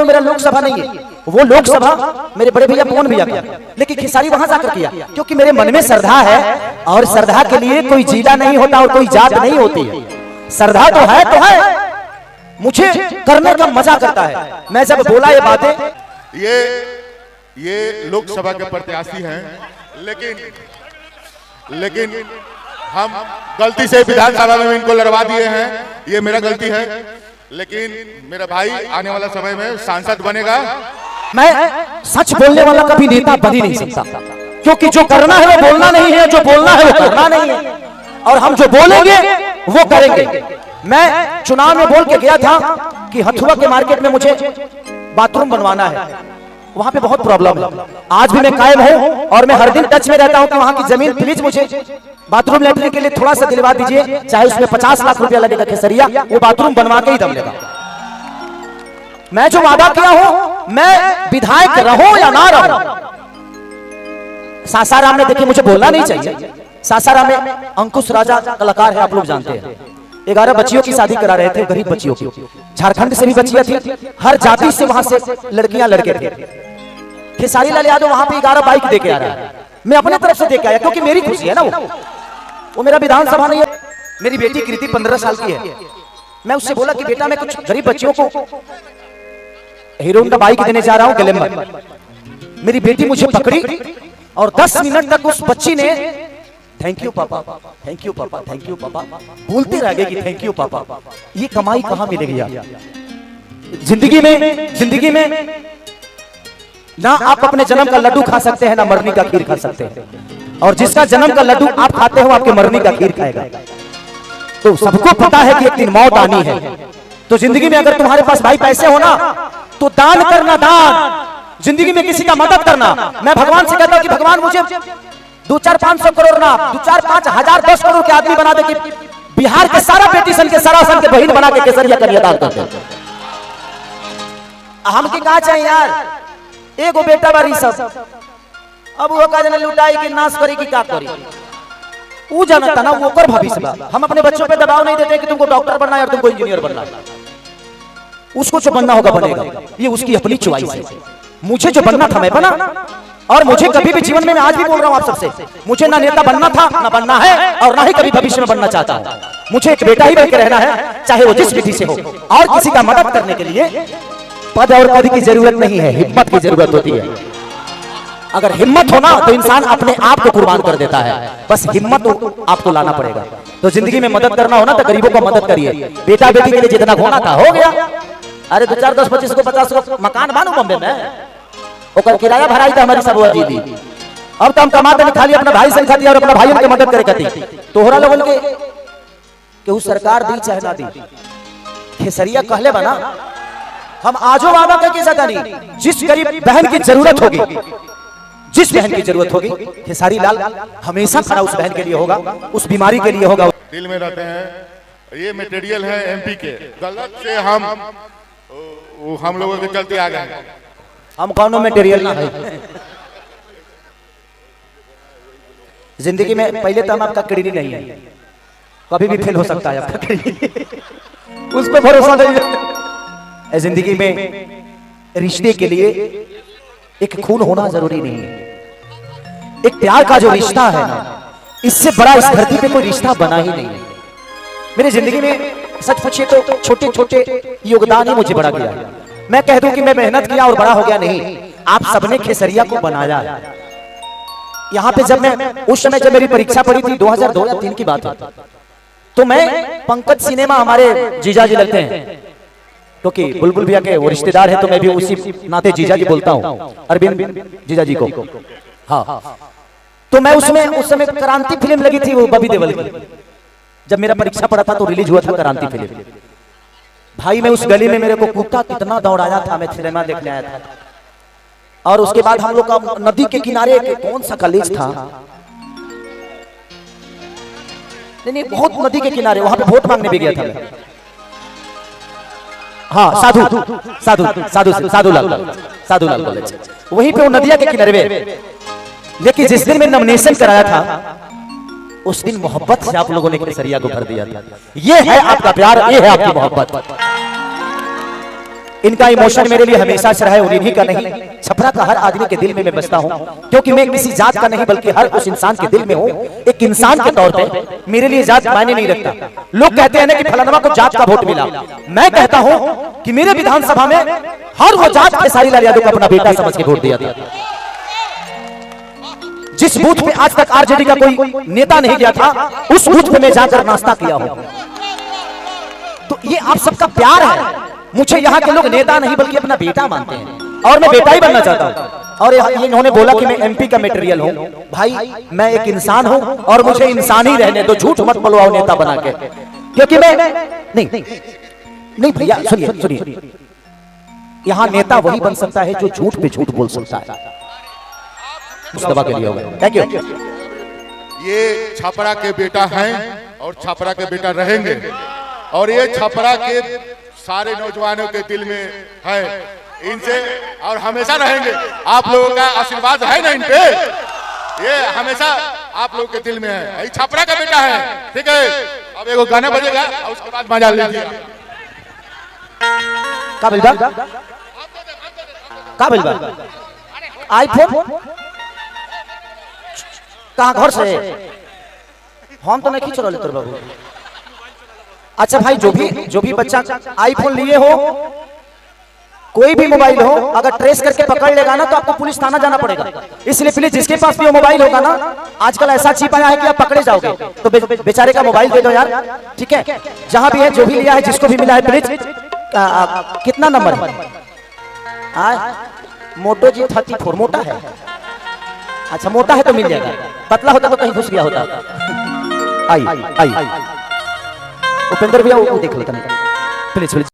मेरा लोकसभा नहीं है, वो लोकसभा मेरे बड़े भैया पवन भैया का, लेकिन खेसारी वहां जाकर किया क्योंकि मेरे मन में श्रद्धा है और श्रद्धा के लिए कोई जिला नहीं होता और कोई जात नहीं होती है। श्रद्धा तो है मुझे करने का मजा करता है। मैं जब बोला ये बातें, ये लोकसभा के प्रत्याशी हैं, लेकिन हम गलती से विधानसभा में इनको लड़वा दिए हैं, ये मेरा गलती है। लेकिन मेरा भाई आने वाला समय में सांसद बनेगा। मैं सच बोलने वाला कभी नेता बन ही नहीं सकता, क्योंकि जो करना है वो बोलना नहीं है, जो बोलना है वो करना नहीं है, और हम जो बोलेंगे वो करेंगे। मैं चुनाव में बोल के गया था कि हथुआ के मार्केट में मुझे बाथरूम बनवाना है, वहां पे बहुत प्रॉब्लम है। आज भी मैं कायम हूं और मैं हर दिन टच में रहता हूं कि वहां की जमीन प्लीज मुझे बाथरूम लेटने के लिए थोड़ा सा दिलवा दीजिए, चाहे उसमें 50 लाख रुपया लगेगा खेसरिया, वो बाथरूम बनवा के ही दम लेगा। मैं जो वादा किया हूं, मैं विधायक रहूं या ना रहूं, सासाराम में देखिए मुझे बोलना नहीं चाहिए, सासाराम में अंकुश राजा कलाकार है, आप लोग जानते हैं। 11 बच्चियों की शादी करा रहे थे, गरीब बच्चियों की, झारखंड से भी बच्चियां थी, हर जाति से वहां से लड़कियां लड़के थे। खेसारी लाल यादव वहां पे 11 बाइक दे के आ रहा है, मैं अपने तरफ से दे के आया क्योंकि मेरी खुशी है ना, वो मेरा विधानसभा नहीं है। मेरी बेटी कृति 15 साल की है, मैं उससे बोला कि बेटा मैं कुछ गरीब बच्चियों को हीरो का बाइक देने जा रहा हूं ग्लैमर। मेरी बेटी मुझे पकड़ी और 10 मिनट तक उस बच्ची ने थैंक यू पापा, थैंक यू पापा, थैंक यू पापा बोलते रह गए कि थैंक यू पापा। ये कमाई कहां मिलेगी यार जिंदगी में ना आप अपने जन्म का लड्डू खा सकते हैं, ना मरनी का खीर खा सकते हैं, और जिसका जन्म का लड्डू आप खाते हो आपके मरनी का खीर खाएगा। तो सबको पता है कि एक दिन मौत आनी है। तो जिंदगी में अगर तुम्हारे पास भाई पैसे हो ना, तो दान करना, दान जिंदगी में किसी का मदद करना। मैं भगवान से कहता हूं कि भगवान मुझे 2-4-500 करोड़ ना 2-4-5,000 10 करोड़ के आदमी बना दे कि बिहार के सारा बेटीसन के सारा सन के बहन बना के केसरिया करिए दान करते। हम की कहा चाहिए यार, एगो बेटा बारी सब, अब वो का लुटाई की नाश करी की क्या करी, वो जानता ना, वो ओकर भविष्य बा। हम अपने बच्चों पे दबाव नहीं देते कि तुमको डॉक्टर बनना है और तुमको इंजीनियर बनना है, उसको जो बनना होगा बनेगा, ये उसकी अपनी चॉइस है। मुझे जो बनना था मैं बना, और मुझे कभी भी जीवन में, मैं आज भी बोल रहा हूं आप सबसे, मुझे ना नेता बनना था, ना बनना है, और ना ही कभी भविष्य में बनना चाहता हूं। मुझे एक बेटा ही बनकर रहना है, चाहे वो जिस विधि से हो, और किसी का मदद करने के लिए पद और पद की जरूरत नहीं है, हिम्मत की जरूरत होती है। अगर हिम्मत हो ना तो इंसान अपने आप को कुर्बान कर देता है, बस हिम्मत आपको लाना पड़ेगा। तो जिंदगी में मदद करना हो ना तो गरीबों को मदद करिए। बेटा बेटी के लिए जितना होना था हो गया। अरे 2-4, 10, 25 को 50 को मकान बानू बम्बे में, ओकर किराया भराई था हमारी सब जी दी। अब तो हम कमाते नहीं, खाली अपना भाई से खाती और अपना भाइयों की मदद करे करती। तोहरा लोगन के उस सरकार दी चाहे ना दी, खेसरिया कहले बना, हम आजो वादा करके सका नहीं, जिस गरीब बहन की जरूरत होगी, जिस बहन की जरूरत होगी, खेसारी लाल हमेशा खड़ा उस बहन के लिए होगा, उस बीमारी के लिए होगा। दिल में रहते हैं। ये मटेरियल है एमपी के, गलत से हम लोगों के चलते आ गए। हम कौन मटेरियल ना है जिंदगी में। पहले तो हम आपका किडनी नहीं है, कभी भी फेल हो सकता है आपका किडनी, उस पर भरोसा नहीं। जिंदगी में रिश्ते के लिए एक खून होना जरूरी नहीं है। एक प्यार का जो रिश्ता है ना, इससे बड़ा इस धरती पे कोई रिश्ता बना ही नहीं है। मेरी जिंदगी में सच पूछिए तो छोटे छोटे योगदान ही मुझे बड़ा किया। मैं कह दूं कि मैं मेहनत किया और बड़ा हो गया, नहीं, आप सबने खेसरिया को बनाया। यहाँ पे जब मैं उस समय जब मेरी परीक्षा पड़ी थी 2002 या 3 की बात है, तो मैं पंकज सिनेमा, हमारे जीजा जी लगते हैं क्योंकि बुलबुल भैया के वो रिश्तेदार है, तो मैं भी उसी नाते जीजा जी बोलता हूँ, अरविंद जीजा जी को। हाँ, तो मैं उसमें उस समय क्रांति फिल्म लगी थी, वो बॉबी देओल की। जब मेरा परीक्षा पड़ा था तो रिलीज हुआ था क्रांति फिल्म। भाई मैं उस गली में, मेरे को कुत्ता कितना दौड़ाया था, मैं सिनेमा देखने आया था। और उसके बाद हम लोग का नदी के किनारे कौन सा कॉलेज था, नहीं बहुत नदी के किनारे, वहां पे वोट मांगने भी गया था मैं। हाँ, साधुलाल कॉलेज, वहीं पे वो नदिया के किनारे। लेकिन जिस दिन मैं नॉमिनेशन कराया था, उस दिन मोहब्बत से आप लोगों ने खेसरिया को भर दिया था। ये है आपका प्यार, ये है आपकी मोहब्बत। इनका इमोशन मेरे लिए हमेशा से रहा है और इन्हीं का नहीं, छपरा का हर आदमी के दिल में मैं बसता हूं, क्योंकि मैं किसी जात का नहीं बल्कि हर उस इंसान के दिल में हूं। एक इंसान के तौर पे मेरे लिए जात मायने नहीं रखता। लोग कहते हैं ना कि फलाना को जात का वोट मिला, मैं कहता हूं कि मेरे विधानसभा में हर वो जात खेसारी लाल यादव को अपना बेटा समझ के वोट दिया था। जिस बूथ पे आज तक आरजेडी का कोई नेता नहीं गया था, उस बूथ पे मैं जाकर नाश्ता किया हूं। तो ये आप सबका प्यार है। मुझे यहाँ के लोग नेता नहीं बल्कि अपना बेटा मानते हैं और मैं बेटा ही बनना चाहता हूँ। और इन्होंने बोला कि मैं एमपी का मटेरियल हूँ। भाई मैं एक इंसान हूँ और मुझे इंसान ही रहने दो, झूठ मत बोलवाओ नेता बना के, क्योंकि मैं नहीं भैया सुनिए, यहाँ नेता वही बन सकता है जो झूठ पे झूठ बोल सकता है। मुस्तफा के लिए होगा। Thank you. ये छपरा के बेटा हैं और छपरा के बेटा रहेंगे और ये छपरा के सारे नौजवानों के दिल में है, इनसे और हमेशा रहेंगे। आप लोगों का आशीर्वाद है ना इन पे, ये हमेशा आप लोगों के दिल में है। ये छपरा का बेटा है, ठीक है। अब एगो गाना बजेगा और उसके बाद मजा लीजिए। का बिलबा आईफोन कहाँ घर से हम तो नहीं खींच रहे तोर बाबू। अच्छा भाई, जो भी बच्चा आईफोन लिए हो, कोई भी मोबाइल हो, अगर ट्रेस करके पकड़ लेगा ना तो आपको पुलिस थाना जाना पड़ेगा। इसलिए प्लीज जिसके पास भी वो मोबाइल होगा ना, आजकल ऐसा चीप आया है कि आप पकड़े जाओगे, तो बेचारे का मोबाइल दे दो यार, ठीक है। जहां भी है, जो भी लिया है, जिसको भी मिला है, प्लीज कितना नंबर है? मोटो जी 34 मोटा है। अच्छा मोटा है तो मिल जाएगा, पतला होता तो कहीं घुस गया होता। आई उपेंद्र भैया वो देख लेता नहीं, प्लीज प्लीज